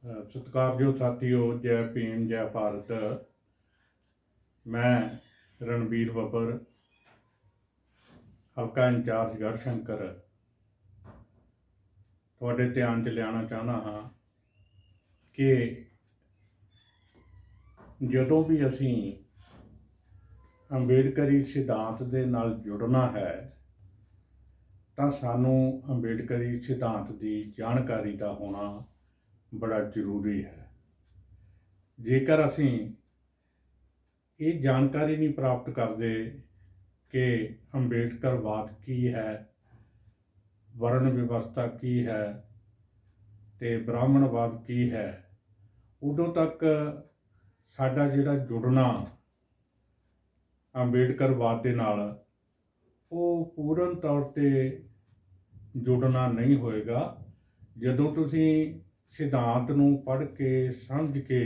सत्कारयोग साथियों, जय भीम जय भारत। मैं रणबीर बब्बर, हल्का इंचार्ज गढ़शंकर, तुहाडे ध्यान च लियाना चाहना हाँ कि जदों भी असीं अंबेडकरी सिद्धांत दे नाल जुड़ना है ਤਾਂ ਸਾਨੂੰ अंबेडकरी सिद्धांत की जानकारी का होना बड़ा जरूरी है। जेकर असीं ये जानकारी नहीं प्राप्त करते कि अंबेडकरवाद की है, वर्ण व्यवस्था की है, ते ब्राह्मणवाद की है, उदों तक साडा जिहड़ा जुड़ना अंबेडकरवाद दे नाल वो पूर्ण तौर पर जुड़ना नहीं होएगा। जदों तुसीं सिद्धांत नूं पढ़ के समझ के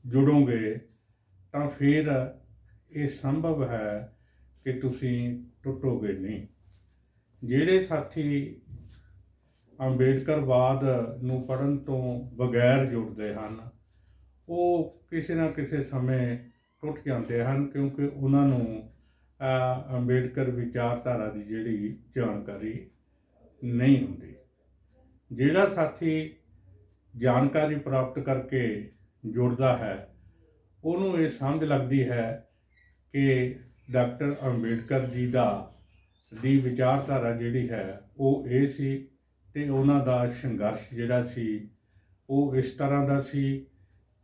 जुड़ोगे तो फिर ये संभव है कि तुसीं टुटोगे नहीं। जिहड़े साथी अंबेडकरवाद नूं पढ़न तो बगैर जुड़ते हैं वो किसी ना किसी समय टुट जाते हैं, क्योंकि उन्होंने अंबेडकर विचारधारा की जिहड़ी जानकारी नहीं होंदी। जिहड़ा साथी जानकारी प्राप्त करके जुड़ता है उन्होंने ये समझ लगती है कि डॉक्टर अंबेडकर जी दी विचारधारा जिहड़ी है वो ये सी ते उन्हां दा संघर्ष जिहड़ा सी वो इस तरह का सी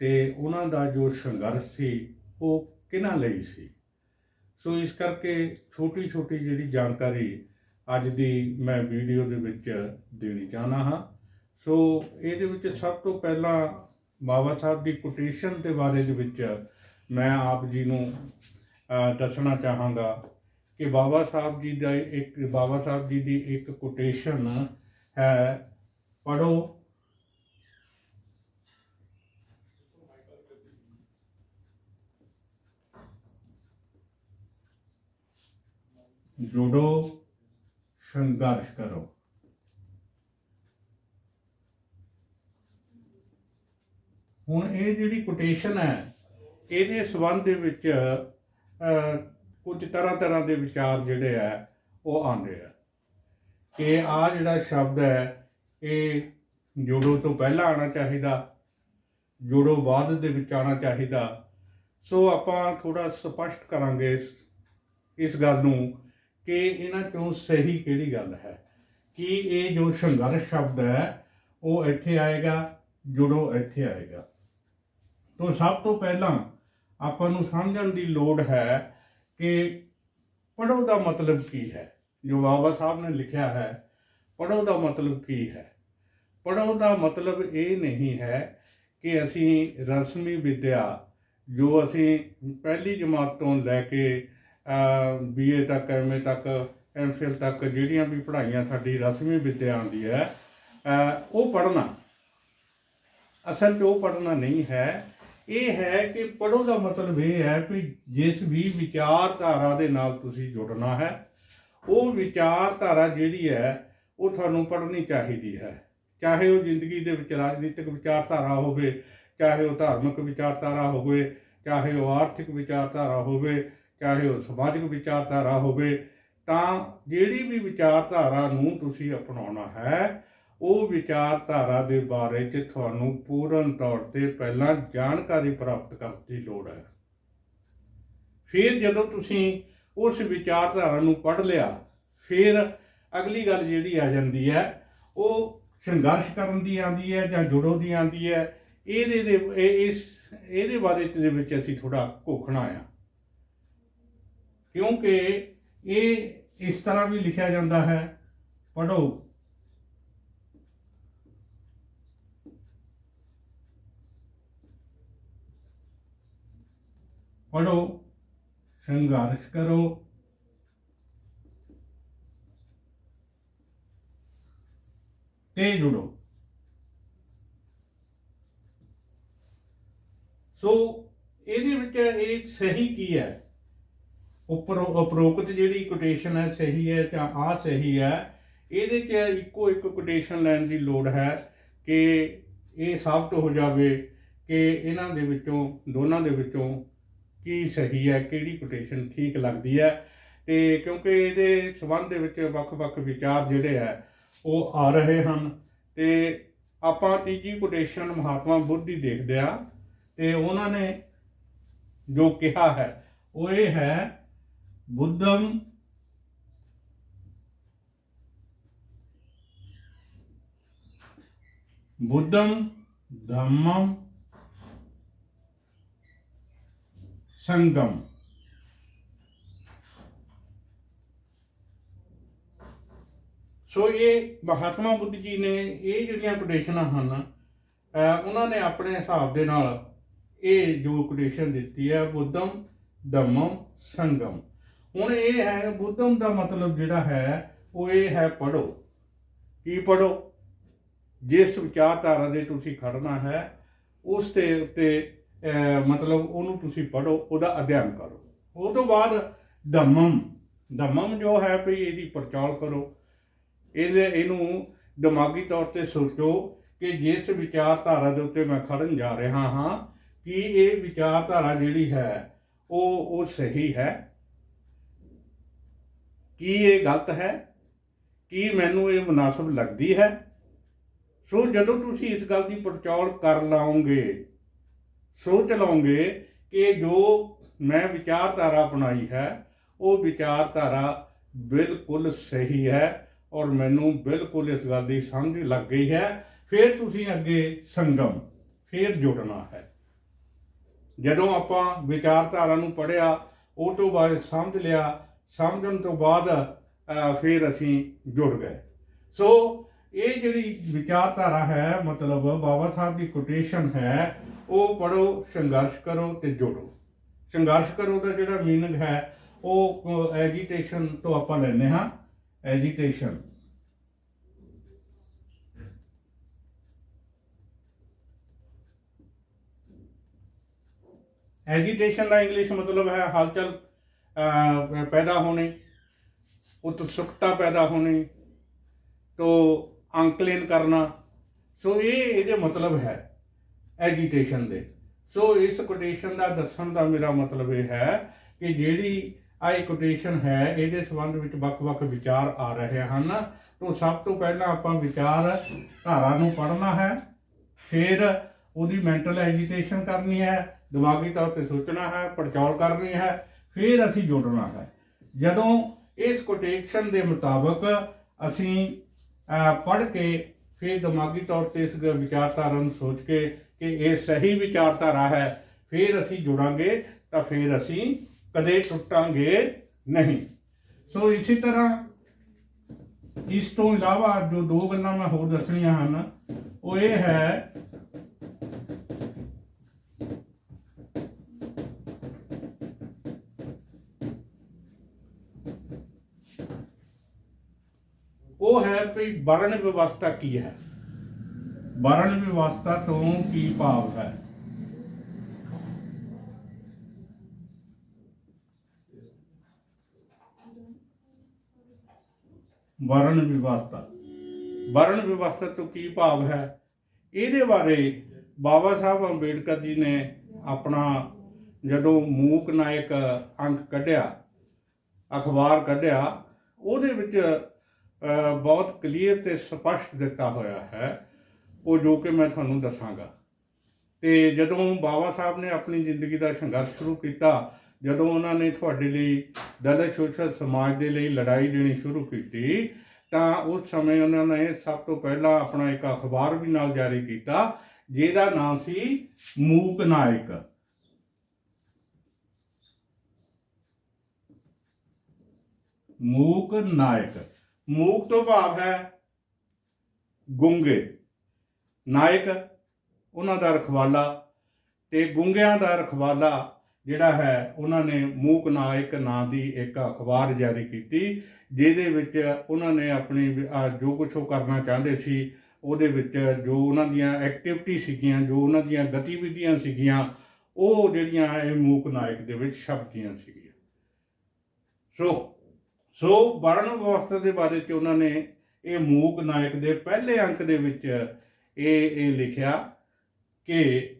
ते उन्हां दा जो संघर्ष सी वो किन्हां लई सी। सो इस करके छोटी छोटी जिहड़ी जानकारी अज दी मैं वीडियो दे विच देनी चाहना हाँ। सो इहदे विच सब तो पहला बाबा साहब की कोटेशन के बारे दे विच मैं आप जी नूं दसना चाहांगा कि बाबा साहब जी दी एक कोटेशन है, पढ़ो जुड़ो संघर्ष करो। हुण ये जिहड़ी कोटेशन है इहदे संबंध दे विच कुछ तरह तरह के विचार जिहड़े है वो आंदे आ कि आ जिहड़ा शब्द है ये जुड़ो तो पहला आना चाहिए, जुड़ो बाद दे विच आना चाहिए। सो आपां थोड़ा स्पष्ट करांगे इस गल नूं कि इन्हां चों सही किहड़ी गल है कि ये जो संघर्ष शब्द है वो इत्थे आएगा, जुड़ो इत्थे आएगा। तो सब तो पहला आपां नूं समझण दी लोड़ है कि पढ़ो का मतलब की है। जो बाबा साहब ने लिखा है पढ़ो का मतलब की है। पढ़ो का मतलब ये नहीं है कि असी रस्मी विद्या जो असी पहली जमात तो लैके BA तक MA तक MPhil तक जिहड़ियां भी पढ़ाइयां साडी रस्मी विद्या आंदी है वो पढ़ना, असल तो पढ़ना नहीं है। ये है कि पढ़ो का मतलब ये है कि जिस भी विचारधारा दे नाल तुसीं जुड़ना है वो विचारधारा जिहड़ी है वो तुहानूं पढ़नी चाहिदी है। चाहे वो जिंदगी दे विच राजनीतिक विचारधारा होवे, चाहे वो धार्मिक विचारधारा होवे, चाहे वो आर्थिक विचारधारा होवे, चाहे वो समाजिक विचारधारा होवे, तां जिहड़ी भी विचारधारा नूं तुसीं अपनाउणा है वो विचारधारा के बारे च तुहानूं पूर्ण तौर पर पहला जानकारी प्राप्त करने की लोड़ है। फिर जदों तुसीं उस विचारधारा नूं पढ़ लिया फिर अगली गल जिहड़ी आ जांदी है वो संघर्ष करन दी आंदी है जां जुड़ो दी आंदी है। इहदे बारे दे विच असीं थोड़ा घोखना आ, क्योंकि ये इस तरह भी लिखा जाता है, पढ़ो पढ़ो संघर्ष करो ते जुड़ो। सो ये सही की है, उपरोक्त जिहड़ी कोटेशन है सही है जां आ सही है। ये इको एक कोटेशन लैन की लोड़ है कि ਇਹ ਸਾਬਤ ਹੋ ਜਾਵੇ ਕਿ ਇਹਨਾਂ ਦੇ ਵਿੱਚੋਂ ਦੋਨਾਂ ਦੇ ਵਿੱਚੋਂ ਕੀ ਸਹੀ ਹੈ, ਕਿਹੜੀ ਕੋਟੇਸ਼ਨ ਠੀਕ ਲੱਗਦੀ ਹੈ। ਤੇ ਕਿਉਂਕਿ ਇਹਦੇ ਸੰਬੰਧ ਦੇ ਵਿੱਚ ਵੱਖ-ਵੱਖ ਵਿਚਾਰ ਜਿਹੜੇ ਹੈ ਉਹ ਆ ਰਹੇ ਹਨ। ਤੇ ਆਪਾਂ ਤੀਜੀ ਕੋਟੇਸ਼ਨ ਮਹਾਤਮਾ ਬੁੱਧ ਦੀ ਦੇਖਦੇ ਆ, ਤੇ ਉਹਨਾਂ ਨੇ ਜੋ ਕਿਹਾ ਹੈ ਉਹ ਇਹ ਹੈ, ਬੁੱਧਮ ਧੰਮਮ ਸੰਗਮ। ਸੋ ਇਹ ਮਹਾਤਮਾ ਬੁੱਧ ਜੀ ਨੇ ਇਹ ਜਿਹੜੀਆਂ ਕੋਟੇਸ਼ਨਾਂ ਹਨ ਉਹਨਾਂ ਨੇ ਆਪਣੇ ਹਿਸਾਬ ਦੇ ਨਾਲ ਇਹ ਜੋ ਕੋਟੇਸ਼ਨ ਦਿੱਤੀ ਹੈ, ਬੁੱਧਮ ਧੰਮਮ ਸੰਗਮ। ਹੁਣ ਇਹ ਹੈ, ਬੁੱਧਮ ਦਾ ਮਤਲਬ ਜਿਹੜਾ ਹੈ ਉਹ ਇਹ ਹੈ ਪੜ੍ਹੋ। ਕੀ ਪੜ੍ਹੋ? ਜਿਸ ਵਿਚਾਰਧਾਰਾ ਦੇ ਤੁਸੀਂ ਖੜਨਾ ਹੈ ਉਸ ਦੇ ਉੱਤੇ ਮਤਲਬ ਉਹਨੂੰ ਤੁਸੀਂ ਪੜ੍ਹੋ, ਉਹਦਾ ਅਧਿਐਨ ਕਰੋ। ਉਹ ਤੋਂ ਬਾਅਦ ਧੰਮਮ ਜੋ ਹੈ ਵੀ ਇਹਦੀ ਪੜਚੋਲ ਕਰੋ, ਇਹਨੂੰ ਦਿਮਾਗੀ ਤੌਰ 'ਤੇ ਸੋਚੋ ਕਿ ਜਿਸ ਵਿਚਾਰਧਾਰਾ ਦੇ ਉੱਤੇ ਮੈਂ ਖੜਨ ਜਾ ਰਿਹਾ ਹਾਂ, ਕੀ ਇਹ ਵਿਚਾਰਧਾਰਾ ਜਿਹੜੀ ਹੈ ਉਹ ਸਹੀ ਹੈ, ਕੀ ਇਹ ਗਲਤ ਹੈ, ਕੀ ਮੈਨੂੰ ਇਹ ਮੁਨਾਸਬ ਲੱਗਦੀ ਹੈ। ਸੋ ਜਦੋਂ ਤੁਸੀਂ ਇਸ ਗੱਲ ਦੀ ਪੜਚੋਲ ਕਰ ਲਓਗੇ, ਸੋਚ ਲਓਗੇ ਕਿ ਜੋ ਮੈਂ ਵਿਚਾਰਧਾਰਾ ਅਪਣਾਈ ਹੈ ਉਹ ਵਿਚਾਰਧਾਰਾ ਬਿਲਕੁਲ ਸਹੀ ਹੈ ਔਰ ਮੈਨੂੰ ਬਿਲਕੁਲ ਇਸ ਗੱਲ ਦੀ ਸਮਝ ਲੱਗ ਗਈ ਹੈ, ਫਿਰ ਤੁਸੀਂ ਅੱਗੇ ਸੰਗਮ ਫਿਰ ਜੁੜਨਾ ਹੈ। ਜਦੋਂ ਆਪਾਂ ਵਿਚਾਰਧਾਰਾ ਨੂੰ ਪੜ੍ਹਿਆ, ਉਹ ਤੋਂ ਬਾਅਦ ਸਮਝ ਲਿਆ, ਸਮਝਣ ਤੋਂ ਬਾਅਦ ਫਿਰ ਅਸੀਂ ਜੁੜ ਗਏ। ਸੋ ਇਹ ਜਿਹੜੀ ਵਿਚਾਰਧਾਰਾ ਹੈ, ਮਤਲਬ ਬਾਬਾ ਸਾਹਿਬ ਦੀ ਕੋਟੇਸ਼ਨ ਹੈ, ਉਹ ਪੜ੍ਹੋ, ਸੰਘਰਸ਼ ਕਰੋ ਤੇ ਜੋੜੋ। ਸੰਘਰਸ਼ ਕਰੋ ਦਾ ਜਿਹੜਾ ਮੀਨਿੰਗ ਹੈ ਉਹ ਐਜੀਟੇਸ਼ਨ ਤੋਂ ਆਪਾਂ ਲੈਂਦੇ ਹਾਂ, ਐਜੀਟੇਸ਼ਨ। एजिटेशन का इंग्लिश मतलब है हलचल पैदा होनी, उत्सुकता पैदा होनी, तो आंकलन करना। सो ये मतलब है एजिटेशन दे। सो इस कोटेशन का दसन का मेरा मतलब ये है कि जिहड़ी आई कोटेशन है ये संबंध में वक्-वक् विचार आ रहे हैं, तो सब तो पहला आपां विचार धारा नूं पढ़ना है, फिर उहदी मैंटल एजिटेशन करनी है, दिमागी तौर पर सोचना है, पड़चौल करनी है, फिर असी जोड़ना है। जदों इस कोटेशन के मुताबिक असी पढ़ के फिर दिमागी तौर पर इस विचारधारा सोच के कि ये सही विचारधारा है, फिर असी जुड़ांगे, तो फिर असी कदे टुटांगे नहीं। सो इसी तरह इस तो इलावा जो दो गल्लां मैं होर दसणियां हन वो ये है वो है भी वर्ण व्यवस्था की है। वर्ण व्यवस्था तो की भाव है? वर्ण व्यवस्था तो की भाव है, ये बारे बाबा साहब अंबेडकर जी ने अपना जदों मूक नायक अंक कढ़िया, अखबार कढ़िया, ਉਹਦੇ ਵਿੱਚ बहुत क्लीयर ਤੇ स्पष्ट दिता होया है, वो जो कि मैं ਤੁਹਾਨੂੰ दसांगा। तो जदों बाबा साहब ने अपनी जिंदगी का संघर्ष शुरू किया, जदों उन्होंने ਤੁਹਾਡੇ ਲਈ दलित शोषित समाज के लिए लड़ाई देनी शुरू की, तो उस समय उन्होंने सब तो पहला अपना एक अखबार भी नाल जारी किया जिहदा नाम सी मूक नायक। मूक नायक, मूक तो भाव है गुंगे, नायक उन्हां दा रखवाला, ते गुंगियां दा रखवाला जिहड़ा है उन्होंने मूक नायक नां दी एक अखबार जारी की, जिहदे विच उन्होंने अपनी जो कुछ वो करना चाहते सी ਉਹਦੇ ਵਿੱਚ जो ਉਹਨਾਂ ਦੀਆਂ ਐਕਟੀਵਿਟੀ ਸੀਗੀਆਂ, जो ਉਹਨਾਂ ਦੀਆਂ ਗਤੀਵਿਧੀਆਂ ਸੀਗੀਆਂ, ਉਹ ਜਿਹੜੀਆਂ ਇਹ ਮੂਕ ਨਾਇਕ ਦੇ ਵਿੱਚ ਛਪਦੀਆਂ ਸੀਗੀਆਂ। ਸੋ ਵਰਨ ਵਿਵਸਥਾ ਦੇ ਬਾਰੇ 'ਚ ਉਹਨਾਂ ਨੇ ਇਹ ਮੂਕ ਨਾਇਕ ਦੇ ਪਹਿਲੇ ਅੰਕ ਦੇ ਵਿੱਚ ਇਹ ਲਿਖਿਆ ਕਿ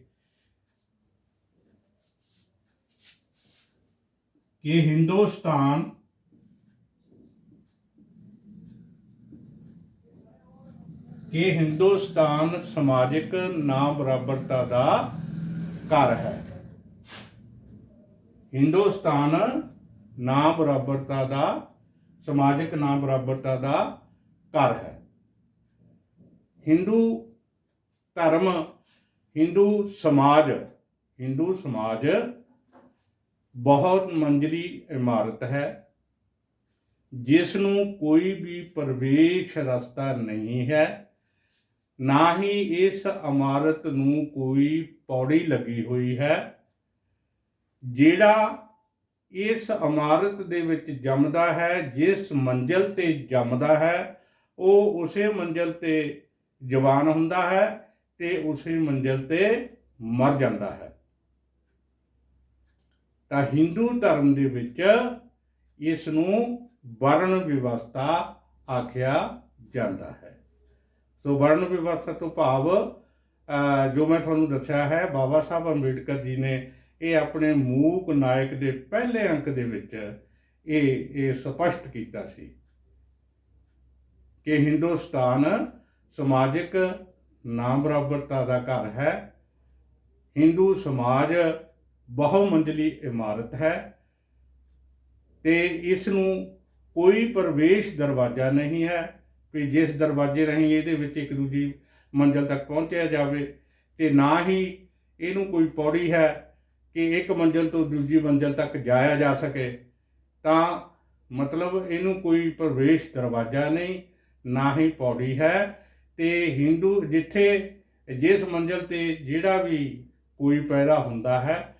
ਹਿੰਦੁਸਤਾਨ ਸਮਾਜਿਕ ਨਾ ਬਰਾਬਰਤਾ ਦਾ ਘਰ ਹੈ। ਹਿੰਦੁਸਤਾਨ ਨਾ ਬਰਾਬਰਤਾ ਦਾ, ਸਮਾਜਿਕ ਨਾ ਬਰਾਬਰਤਾ ਦਾ ਘਰ ਹੈ। ਹਿੰਦੂ ਧਰਮ, ਹਿੰਦੂ ਸਮਾਜ ਬਹੁਤ ਮੰਜ਼ਲੀ ਇਮਾਰਤ ਹੈ, ਜਿਸ ਨੂੰ ਕੋਈ ਵੀ ਪ੍ਰਵੇਸ਼ ਰਸਤਾ ਨਹੀਂ ਹੈ। ਨਾ ਹੀ ਇਸ ਇਮਾਰਤ ਨੂੰ ਕੋਈ ਪੌੜੀ ਲੱਗੀ ਹੋਈ ਹੈ। ਜਿਹੜਾ ਇਸ ਇਮਾਰਤ ਦੇ ਵਿੱਚ ਜੰਮਦਾ ਹੈ, ਜਿਸ ਮੰਜ਼ਿਲ ਤੇ ਜੰਮਦਾ ਹੈ, ਉਹ ਉਸੇ ਮੰਜ਼ਿਲ ਤੇ ਜਵਾਨ ਹੁੰਦਾ ਹੈ ਤੇ ਉਸੇ ਮੰਜ਼ਿਲ ਤੇ ਮਰ ਜਾਂਦਾ ਹੈ। ਤਾਂ ਹਿੰਦੂ ਧਰਮ ਦੇ ਵਿੱਚ ਇਸ ਨੂੰ ਵਰਣ ਵਿਵਸਥਾ ਆਖਿਆ ਜਾਂਦਾ ਹੈ। ਸੋ ਵਰਣ ਵਿਵਸਥਾ ਤੋਂ ਭਾਵ ਜੋ ਮੈਂ ਤੁਹਾਨੂੰ ਦੱਸਿਆ ਹੈ, ਬਾਬਾ ਸਾਹਿਬ ਅੰਬੇਡਕਰ ਜੀ ਨੇ ਇਹ ਆਪਣੇ ਮੂਕ ਨਾਇਕ ਦੇ ਪਹਿਲੇ ਅੰਕ ਦੇ ਵਿੱਚ ਇਹ ਸਪਸ਼ਟ ਕੀਤਾ ਸੀ ਕਿ ਹਿੰਦੁਸਤਾਨ ਸਮਾਜਿਕ ਨਾ ਬਰਾਬਰਤਾ ਦਾ ਘਰ ਹੈ। ਹਿੰਦੂ ਸਮਾਜ ਬਹੁ ਮੰਜ਼ਲੀ ਇਮਾਰਤ ਹੈ ਤੇ ਇਸ ਨੂੰ ਕੋਈ ਪ੍ਰਵੇਸ਼ ਦਰਵਾਜ਼ਾ ਨਹੀਂ ਹੈ ਕਿ ਜਿਸ ਦਰਵਾਜ਼ੇ ਰਾਹੀਂ ਇਹਦੇ ਵਿੱਚ ਇੱਕ ਦੂਜੀ ਮੰਜ਼ਿਲ ਤੱਕ ਪਹੁੰਚਿਆ ਜਾਵੇ, ਤੇ ਨਾ ਹੀ ਇਹਨੂੰ ਕੋਈ ਪੌੜੀ ਹੈ ਕਿ ਇੱਕ ਮੰਜ਼ਿਲ ਤੋਂ ਦੂਜੀ ਮੰਜ਼ਿਲ ਤੱਕ ਜਾਇਆ ਜਾ ਸਕੇ। ਤਾਂ ਮਤਲਬ ਇਹਨੂੰ ਕੋਈ ਪ੍ਰਵੇਸ਼ ਦਰਵਾਜ਼ਾ ਨਹੀਂ, ਨਾ ਹੀ ਪੌੜੀ ਹੈ। ਤੇ ਹਿੰਦੂ ਜਿਸ ਮੰਜ਼ਿਲ ਤੇ ਜਿਹੜਾ ਵੀ ਕੋਈ ਪੈਦਾ ਹੁੰਦਾ ਹੈ,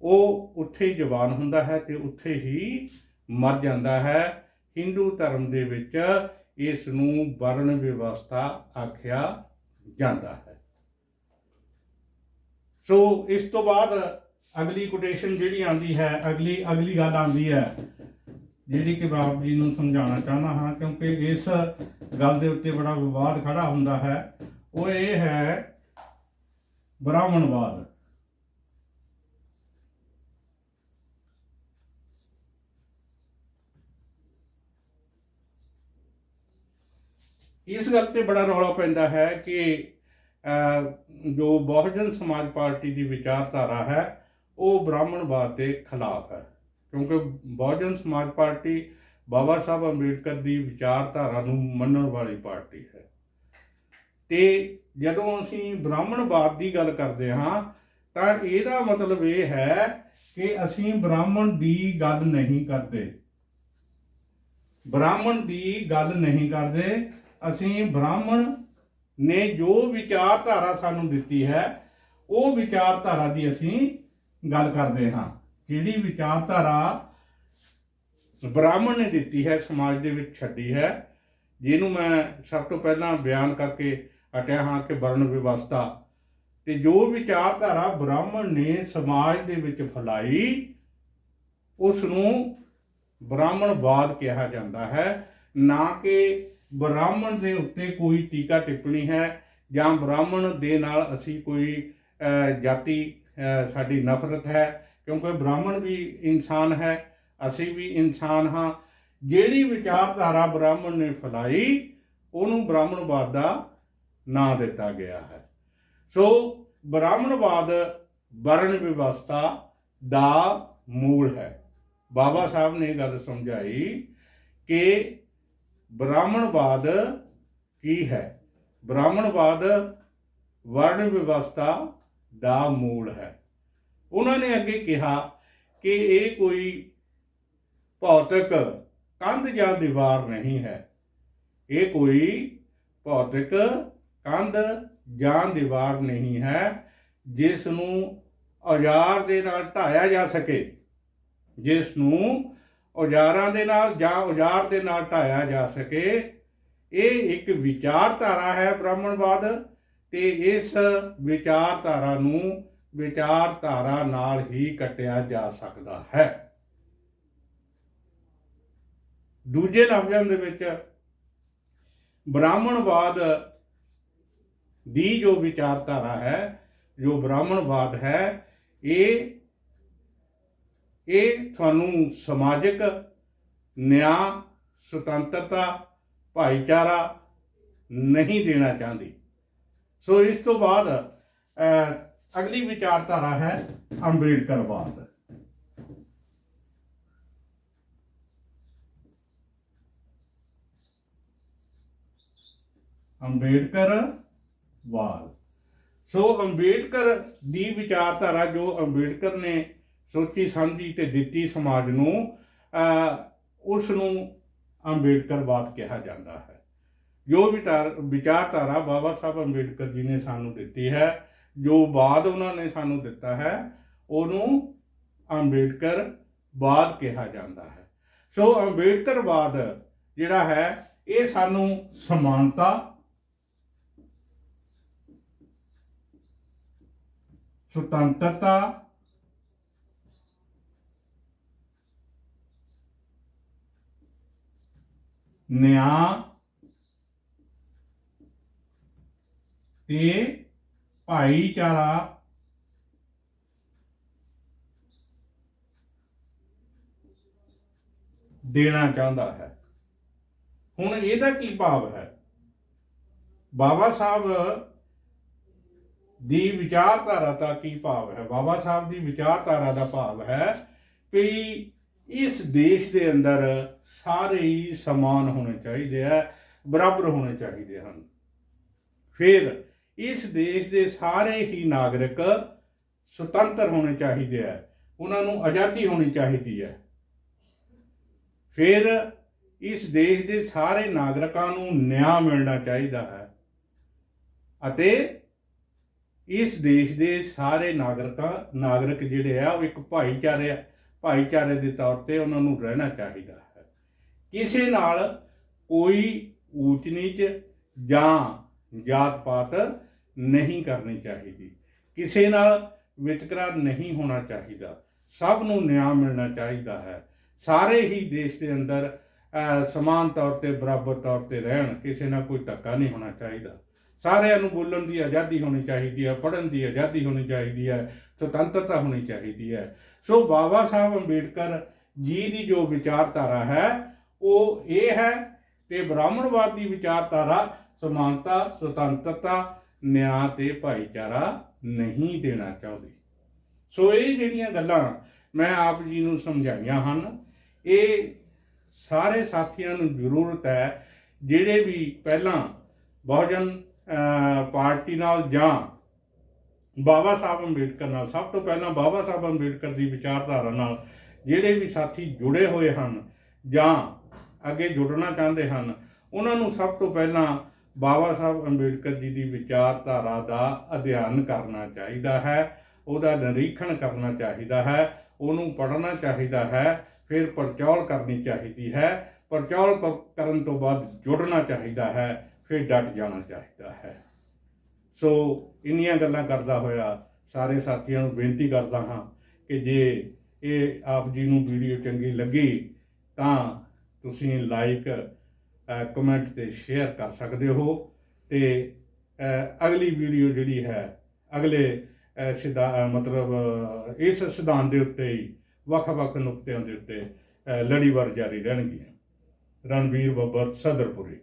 ਉਹ ਉੱਥੇ ਹੀ ਜਵਾਨ ਹੁੰਦਾ ਹੈ ਤੇ ਉੱਥੇ ਹੀ ਮਰ ਜਾਂਦਾ ਹੈ। ਹਿੰਦੂ ਧਰਮ ਦੇ ਵਿੱਚ ਇਸ ਨੂੰ ਵਰਣ ਵਿਵਸਥਾ ਆਖਿਆ ਜਾਂਦਾ ਹੈ। ਸੋ ਇਸ ਤੋਂ ਬਾਅਦ ਅਗਲੀ ਕੋਟੇਸ਼ਨ ਜਿਹੜੀ ਆਉਂਦੀ ਹੈ, ਅਗਲੀ ਗੱਲ ਆਉਂਦੀ ਹੈ, ਜਿਹੜੀ ਕਿ ਮੈਂ ਆਪ ਜੀ ਨੂੰ ਸਮਝਾਉਣਾ ਚਾਹੁੰਦਾ ਹਾਂ, ਕਿਉਂਕਿ ਇਸ ਗੱਲ ਦੇ ਉੱਤੇ ਬੜਾ ਵਿਵਾਦ ਖੜਾ ਹੁੰਦਾ ਹੈ। ਉਹ ਇਹ ਹੈ ਬ੍ਰਾਹਮਣਵਾਦ। ਇਸ ਗੱਲ ਤੇ ਬੜਾ ਰੌਲਾ ਪੈਂਦਾ ਹੈ ਕਿ ਜੋ ਬਹੁਜਨ ਸਮਾਜ ਪਾਰਟੀ ਦੀ ਵਿਚਾਰਧਾਰਾ ਹੈ ਉਹ ਬ੍ਰਾਹਮਣਵਾਦ ਦੇ ਖਿਲਾਫ ਹੈ, ਕਿਉਂਕਿ ਬਹੁਜਨ ਸਮਾਜ ਪਾਰਟੀ ਬਾਬਾ ਸਾਹਿਬ ਅੰਬੇਡਕਰ ਦੀ ਵਿਚਾਰਧਾਰਾ ਨੂੰ ਮੰਨਣ ਵਾਲੀ ਪਾਰਟੀ ਹੈ। ਤੇ ਜਦੋਂ ਅਸੀਂ ਬ੍ਰਾਹਮਣਵਾਦ ਦੀ ਗੱਲ ਕਰਦੇ ਹਾਂ ਤਾਂ ਇਹਦਾ ਮਤਲਬ ਇਹ ਹੈ ਕਿ ਅਸੀਂ ਬ੍ਰਾਹਮਣ ਦੀ ਗੱਲ ਨਹੀਂ ਕਰਦੇ। ਅਸੀਂ ਬ੍ਰਾਹਮਣ ਨੇ ਜੋ ਵਿਚਾਰਧਾਰਾ ਸਾਨੂੰ ਦਿੱਤੀ ਹੈ, ਉਹ ਵਿਚਾਰਧਾਰਾ ਦੀ ਅਸੀਂ ਗੱਲ ਕਰਦੇ ਹਾਂ। ਜਿਹੜੀ ਵਿਚਾਰਧਾਰਾ ਬ੍ਰਾਹਮਣ ਨੇ ਦਿੱਤੀ ਹੈ, ਸਮਾਜ ਦੇ ਵਿੱਚ ਛੱਡੀ ਹੈ, ਜਿਹਨੂੰ ਮੈਂ ਸਭ ਤੋਂ ਪਹਿਲਾਂ ਬਿਆਨ ਕਰਕੇ ਹਟਿਆ ਹਾਂ ਕਿ ਵਰਣ ਵਿਵਸਥਾ, ਤੇ ਜੋ ਵਿਚਾਰਧਾਰਾ ਬ੍ਰਾਹਮਣ ਨੇ ਸਮਾਜ ਦੇ ਵਿੱਚ ਫੈਲਾਈ, ਉਸ ਨੂੰ ਬ੍ਰਾਹਮਣਵਾਦ ਕਿਹਾ ਜਾਂਦਾ ਹੈ। ਨਾ ਕਿ ਬ੍ਰਾਹਮਣ ਦੇ ਉੱਤੇ ਕੋਈ ਟੀਕਾ ਟਿੱਪਣੀ ਹੈ ਜਾਂ ਬ੍ਰਾਹਮਣ ਦੇ ਨਾਲ ਅਸੀਂ ਕੋਈ ਜਾਤੀ ਸਾਡੀ ਨਫ਼ਰਤ ਹੈ, ਕਿਉਂਕਿ ਬ੍ਰਾਹਮਣ ਵੀ ਇਨਸਾਨ ਹੈ, ਅਸੀਂ ਵੀ ਇਨਸਾਨ ਹਾਂ। ਜਿਹੜੀ ਵਿਚਾਰਧਾਰਾ ਬ੍ਰਾਹਮਣ ਨੇ ਫੈਲਾਈ, ਉਹਨੂੰ ਬ੍ਰਾਹਮਣਵਾਦ ਦਾ ਨਾਂ ਦਿੱਤਾ ਗਿਆ ਹੈ। ਸੋ ਬ੍ਰਾਹਮਣਵਾਦ ਵਰਣ ਵਿਵਸਥਾ ਦਾ ਮੂਲ ਹੈ। ਬਾਬਾ ਸਾਹਿਬ ਨੇ ਗੱਲ ਸਮਝਾਈ ਕਿ ਬ੍ਰਾਹਮਣਵਾਦ ਕੀ ਹੈ। ਬ੍ਰਾਹਮਣਵਾਦ ਵਰਣ ਵਿਵਸਥਾ ਦਾ ਮੂਲ ਹੈ। ਉਹਨਾਂ ਨੇ ਅੱਗੇ ਕਿਹਾ ਕਿ ਇਹ ਕੋਈ ਭੌਤਿਕ ਕੰਧ ਜਾਂ ਦੀਵਾਰ ਨਹੀਂ ਹੈ। ਇਹ ਕੋਈ ਭੌਤਿਕ ਕੰਧ ਜਾਂ ਦੀਵਾਰ ਨਹੀਂ ਹੈ ਜਿਸ ਨੂੰ ਔਜ਼ਾਰ ਦੇ ਨਾਲ ਢਾਇਆ ਜਾ ਸਕੇ, ਜਿਸ ਨੂੰ ਔਜ਼ਾਰਾਂ ਦੇ ਨਾਲ ਜਾਂ ਔਜ਼ਾਰ ਦੇ ਨਾਲ ਢਾਇਆ ਜਾ ਸਕੇ। ਇਹ ਇੱਕ ਵਿਚਾਰਧਾਰਾ ਹੈ ਬ੍ਰਾਹਮਣਵਾਦ, ਤੇ ਇਸ ਵਿਚਾਰਧਾਰਾ ਨੂੰ ਵਿਚਾਰਧਾਰਾ ਨਾਲ ਹੀ ਕੱਟਿਆ ਜਾ ਸਕਦਾ ਹੈ। ਦੂਜੇ ਲਫ਼ਜ਼ਾਂ ਦੇ ਵਿੱਚ ਬ੍ਰਾਹਮਣਵਾਦ ਦੀ ਜੋ ਵਿਚਾਰਧਾਰਾ ਹੈ, ਜੋ ਬ੍ਰਾਹਮਣਵਾਦ ਹੈ, ਇਹ ਤੁਹਾਨੂੰ ਸਮਾਜਿਕ ਨਿਆਂ, ਸੁਤੰਤਰਤਾ, ਭਾਈਚਾਰਾ ਨਹੀਂ ਦੇਣਾ ਚਾਹੁੰਦੀ। ਸੋ ਇਸ ਤੋਂ ਬਾਅਦ ਅਗਲੀ ਵਿਚਾਰਧਾਰਾ ਹੈ ਅੰਬੇਡਕਰਵਾਦ। ਅੰਬੇਡਕਰਵਾਦ। ਸੋ ਅੰਬੇਡਕਰ ਦੀ ਵਿਚਾਰਧਾਰਾ, ਜੋ ਅੰਬੇਡਕਰ ਨੇ ਸੋਚੀ ਸਮਝੀ ਤੇ ਦਿੱਤੀ ਸਮਾਜ ਨੂੰ, ਉਸ ਨੂੰ ਅੰਬੇਡਕਰਵਾਦ ਕਿਹਾ ਜਾਂਦਾ ਹੈ। ਜੋ ਵਿਚਾਰਧਾਰਾ ਬਾਬਾ ਸਾਹਿਬ ਅੰਬੇਡਕਰ ਜੀ ਨੇ ਸਾਨੂੰ ਦਿੱਤੀ ਹੈ, ਜੋ ਬਾਦ ਉਹਨਾਂ ਨੇ ਸਾਨੂੰ ਦਿੱਤਾ ਹੈ, ਉਹਨੂੰ ਅੰਬੇਡਕਰਵਾਦ ਕਿਹਾ ਜਾਂਦਾ ਹੈ। ਸੋ ਅੰਬੇਡਕਰਵਾਦ ਜਿਹੜਾ ਹੈ, ਇਹ ਸਾਨੂੰ ਸਮਾਨਤਾ, ਸੁਤੰਤਰਤਾ, ਨਿਆਂ ਤੇ ਭਾਈਚਾਰਾ ਦੇਣਾ ਚਾਹੁੰਦਾ ਹੈ। ਹੁਣ ਇਹਦਾ ਕੀ ਭਾਵ ਹੈ? ਬਾਬਾ ਸਾਹਿਬ ਦੀ ਵਿਚਾਰਧਾਰਾ ਦਾ ਕੀ ਭਾਵ ਹੈ? ਬਾਬਾ ਸਾਹਿਬ ਦੀ ਵਿਚਾਰਧਾਰਾ ਦਾ ਭਾਵ ਹੈ ਕਿ ਇਸ ਦੇਸ਼ ਦੇ ਅੰਦਰ ਸਾਰੇ ਹੀ ਸਮਾਨ ਹੋਣੇ ਚਾਹੀਦੇ ਹੈ, ਬਰਾਬਰ ਹੋਣੇ ਚਾਹੀਦੇ ਹਨ। ਫਿਰ ਇਸ ਦੇਸ਼ ਦੇ ਸਾਰੇ ਹੀ ਨਾਗਰਿਕ ਸੁਤੰਤਰ ਹੋਣੇ ਚਾਹੀਦੇ ਹੈ, ਉਹਨਾਂ ਨੂੰ ਆਜ਼ਾਦੀ ਹੋਣੀ ਚਾਹੀਦੀ ਹੈ। ਫਿਰ ਇਸ ਦੇਸ਼ ਦੇ ਸਾਰੇ ਨਾਗਰਿਕਾਂ ਨੂੰ ਨਿਆਂ ਮਿਲਣਾ ਚਾਹੀਦਾ ਹੈ ਅਤੇ ਇਸ ਦੇਸ਼ ਦੇ ਸਾਰੇ ਨਾਗਰਿਕ ਜਿਹੜੇ ਆ, ਉਹ ਇੱਕ ਭਾਈਚਾਰੇ ਦੇ ਤੌਰ ਤੇ ਉਹਨਾਂ ਨੂੰ ਰਹਿਣਾ ਚਾਹੀਦਾ ਹੈ। ਕਿਸੇ ਨਾਲ ਕੋਈ ਊਚ ਨੀਚ ਜਾਂ ਜਾਤ ਪਾਤ ਨਹੀਂ ਕਰਨੀ ਚਾਹੀਦੀ, ਕਿਸੇ ਨਾਲ ਵਿਤਕਰਾ ਨਹੀਂ ਹੋਣਾ ਚਾਹੀਦਾ, ਸਭ ਨੂੰ ਨਿਆਂ ਮਿਲਣਾ ਚਾਹੀਦਾ ਹੈ। ਸਾਰੇ ਹੀ ਦੇਸ਼ ਦੇ ਅੰਦਰ ਸਮਾਨ ਤੌਰ ਤੇ, ਬਰਾਬਰ ਤੌਰ ਤੇ ਰਹਿਣ, ਕਿਸੇ ਨਾਲ ਕੋਈ ਧੱਕਾ ਨਹੀਂ ਹੋਣਾ ਚਾਹੀਦਾ। ਸਾਰਿਆਂ ਨੂੰ ਬੋਲਣ ਦੀ ਆਜ਼ਾਦੀ ਹੋਣੀ ਚਾਹੀਦੀ ਹੈ, ਪੜ੍ਹਨ ਦੀ ਆਜ਼ਾਦੀ ਹੋਣੀ ਚਾਹੀਦੀ ਹੈ, ਸੁਤੰਤਰਤਾ ਹੋਣੀ ਚਾਹੀਦੀ ਹੈ। ਸੋ ਬਾਬਾ ਸਾਹਿਬ ਅੰਬੇਡਕਰ ਜੀ ਦੀ ਜੋ ਵਿਚਾਰਧਾਰਾ ਹੈ ਉਹ ਇਹ ਹੈ ਕਿ ਬ੍ਰਾਹਮਣਵਾਦ ਦੀ ਵਿਚਾਰਧਾਰਾ ਸਮਾਨਤਾ, ਸੁਤੰਤਰਤਾ, ਨਿਆਂ ਤੇ ਭਾਈਚਾਰਾ ਨਹੀਂ ਦੇਣਾ ਚਾਹੁੰਦੀ। ਸੋ ਇਹ ਜਿਹੜੀਆਂ ਗੱਲਾਂ ਮੈਂ ਆਪ ਜੀ ਨੂੰ ਸਮਝਾਈਆਂ ਹਨ, ਇਹ ਸਾਰੇ ਸਾਥੀਆਂ ਨੂੰ ਜ਼ਰੂਰਤ ਹੈ ਜਿਹੜੇ ਵੀ ਪਹਿਲਾਂ ਬਹੁਜਨ ਪਾਰਟੀ ਨਾਲ ਜਾਂ ਬਾਬਾ ਸਾਹਿਬ ਅੰਬੇਡਕਰ ਨਾਲ, ਸਭ ਤੋਂ ਪਹਿਲਾਂ ਬਾਬਾ ਸਾਹਿਬ ਅੰਬੇਡਕਰ ਦੀ ਵਿਚਾਰਧਾਰਾ ਨਾਲ ਜਿਹੜੇ ਵੀ ਸਾਥੀ ਜੁੜੇ ਹੋਏ ਹਨ ਜਾਂ ਅੱਗੇ ਜੁੜਨਾ ਚਾਹੁੰਦੇ ਹਨ, ਉਹਨਾਂ ਨੂੰ ਸਭ ਤੋਂ ਪਹਿਲਾਂ ਬਾਬਾ ਸਾਹਿਬ ਅੰਬੇਡਕਰ ਜੀ ਦੀ ਵਿਚਾਰਧਾਰਾ ਦਾ ਅਧਿਐਨ ਕਰਨਾ ਚਾਹੀਦਾ ਹੈ, ਉਹਦਾ ਨਿਰੀਖਣ ਕਰਨਾ ਚਾਹੀਦਾ ਹੈ, ਉਹਨੂੰ ਪੜ੍ਹਨਾ ਚਾਹੀਦਾ ਹੈ, ਫਿਰ ਪੜਚੋਲ ਕਰਨੀ ਚਾਹੀਦੀ ਹੈ, ਪੜਚੋਲ ਕਰਨ ਤੋਂ ਬਾਅਦ ਜੁੜਨਾ ਚਾਹੀਦਾ ਹੈ, ਫਿਰ ਡਟ ਜਾਣਾ ਚਾਹੀਦਾ ਹੈ। ਸੋ ਇੰਨੀਆਂ ਗੱਲਾਂ ਕਰਦਾ ਹੋਇਆ ਸਾਰੇ ਸਾਥੀਆਂ ਨੂੰ ਬੇਨਤੀ ਕਰਦਾ ਹਾਂ ਕਿ ਜੇ ਇਹ ਆਪ ਜੀ ਨੂੰ ਵੀਡੀਓ ਚੰਗੀ ਲੱਗੀ ਤਾਂ ਤੁਸੀਂ ਲਾਈਕ, ਕਮੈਂਟ ਤੇ ਸ਼ੇਅਰ ਕਰ ਸਕਦੇ ਹੋ ਤੇ ਅਗਲੀ ਵੀਡੀਓ ਜਿਹੜੀ ਹੈ ਅਗਲੇ ਇਸ ਸਿਧਾਂਤ ਦੇ ਉੱਤੇ ਹੀ ਵੱਖ-ਵੱਖ ਨੁਕਤਿਆਂ ਦੇ ਉੱਤੇ ਲੜੀਵਾਰ ਜਾਰੀ ਰਹਿਣਗੀਆਂ। ਰਣਬੀਰ ਬੱਬਰ, ਸਦਰਪੁਰੀ।